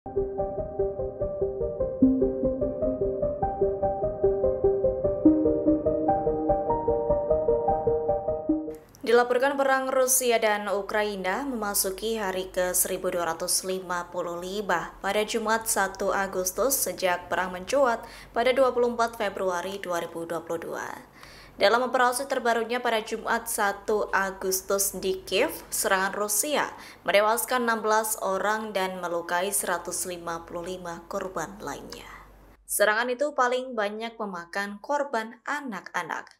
Dilaporkan perang Rusia dan Ukraina memasuki hari ke-1255 pada Jumat 1 Agustus sejak perang mencuat pada 24 Februari 2022. Dalam operasi terbarunya pada Jumat 1 Agustus di Kiev, serangan Rusia menewaskan 16 orang dan melukai 155 korban lainnya. Serangan itu paling banyak memakan korban anak-anak.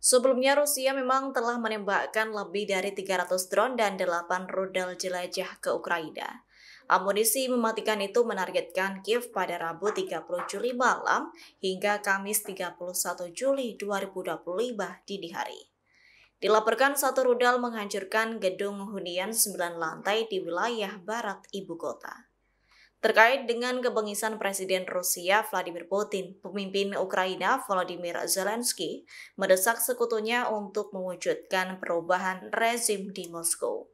Sebelumnya Rusia memang telah menembakkan lebih dari 300 drone dan 8 rudal jelajah ke Ukraina. Amunisi mematikan itu menargetkan Kiev pada Rabu 30 Juli malam hingga Kamis 31 Juli 2025 dini hari. Dilaporkan satu rudal menghancurkan gedung hunian 9 lantai di wilayah barat ibu kota. Terkait dengan kebengisan Presiden Rusia Vladimir Putin, pemimpin Ukraina Volodymyr Zelensky mendesak sekutunya untuk mewujudkan perubahan rezim di Moskow.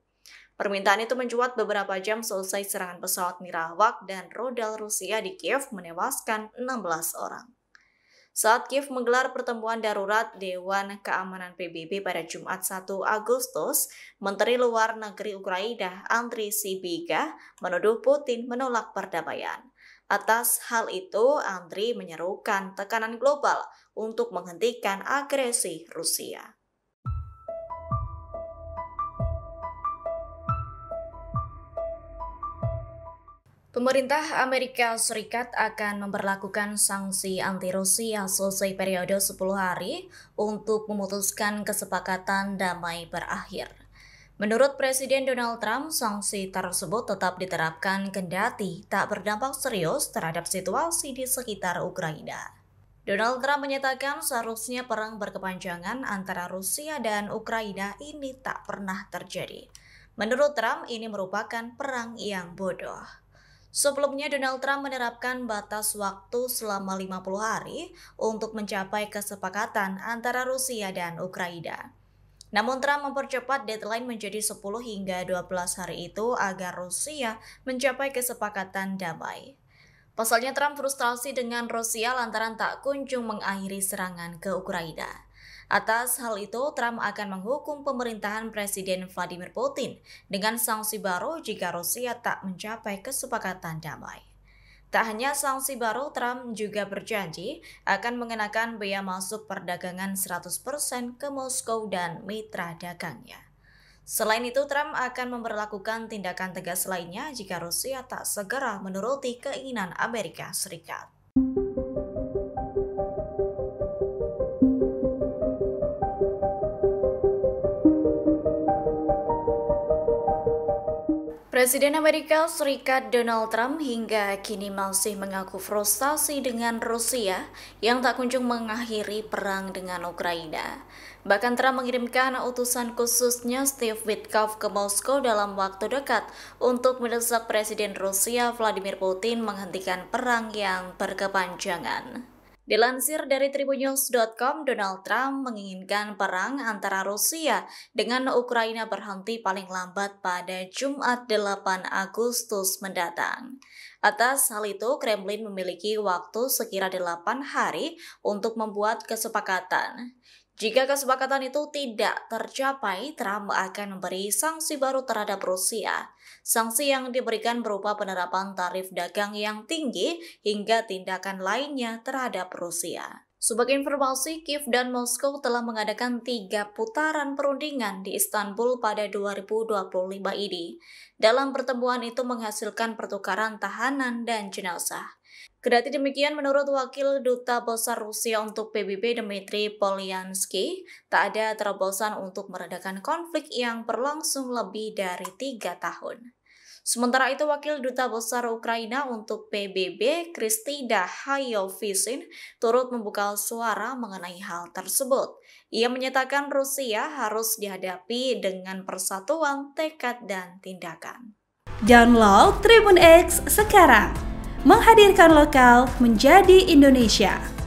Permintaan itu mencuat beberapa jam selesai serangan pesawat nirawak dan rudal Rusia di Kiev menewaskan 16 orang. Saat Kiev menggelar pertemuan darurat Dewan Keamanan PBB pada Jumat 1 Agustus, Menteri Luar Negeri Ukraina Andriy Sybiga menuduh Putin menolak perdamaian. Atas hal itu, Andriy menyerukan tekanan global untuk menghentikan agresi Rusia. Pemerintah Amerika Serikat akan memberlakukan sanksi anti-Rusia selesai periode 10 hari untuk memutuskan kesepakatan damai berakhir. Menurut Presiden Donald Trump, sanksi tersebut tetap diterapkan kendati tak berdampak serius terhadap situasi di sekitar Ukraina. Donald Trump menyatakan seharusnya perang berkepanjangan antara Rusia dan Ukraina ini tak pernah terjadi. Menurut Trump, ini merupakan perang yang bodoh. Sebelumnya, Donald Trump menerapkan batas waktu selama 50 hari untuk mencapai kesepakatan antara Rusia dan Ukraina. Namun Trump mempercepat deadline menjadi 10 hingga 12 hari itu agar Rusia mencapai kesepakatan damai. Pasalnya Trump frustrasi dengan Rusia lantaran tak kunjung mengakhiri serangan ke Ukraina. Atas hal itu, Trump akan menghukum pemerintahan Presiden Vladimir Putin dengan sanksi baru jika Rusia tak mencapai kesepakatan damai. Tak hanya sanksi baru, Trump juga berjanji akan mengenakan bea masuk perdagangan 100% ke Moskow dan mitra dagangnya. Selain itu, Trump akan memberlakukan tindakan tegas lainnya jika Rusia tak segera menuruti keinginan Amerika Serikat. Presiden Amerika Serikat Donald Trump hingga kini masih mengaku frustasi dengan Rusia yang tak kunjung mengakhiri perang dengan Ukraina. Bahkan Trump mengirimkan utusan khususnya Steve Witkoff ke Moskow dalam waktu dekat untuk mendesak Presiden Rusia Vladimir Putin menghentikan perang yang berkepanjangan. Dilansir dari Tribunnews.com, Donald Trump menginginkan perang antara Rusia dengan Ukraina berhenti paling lambat pada Jumat 8 Agustus mendatang. Atas hal itu, Kremlin memiliki waktu sekira 8 hari untuk membuat kesepakatan. Jika kesepakatan itu tidak tercapai, Trump akan memberi sanksi baru terhadap Rusia. Sanksi yang diberikan berupa penerapan tarif dagang yang tinggi hingga tindakan lainnya terhadap Rusia. Sebagai informasi, Kiev dan Moskow telah mengadakan 3 putaran perundingan di Istanbul pada 2025 ini. Dalam pertemuan itu menghasilkan pertukaran tahanan dan jenazah. Kendati demikian, menurut Wakil Duta Besar Rusia untuk PBB Dmitry Polyansky, tak ada terobosan untuk meredakan konflik yang berlangsung lebih dari 3 tahun. Sementara itu, Wakil Duta Besar Ukraina untuk PBB Kristida Hayovisin turut membuka suara mengenai hal tersebut. Ia menyatakan Rusia harus dihadapi dengan persatuan, tekad, dan tindakan. Download Tribun X sekarang, menghadirkan lokal menjadi Indonesia.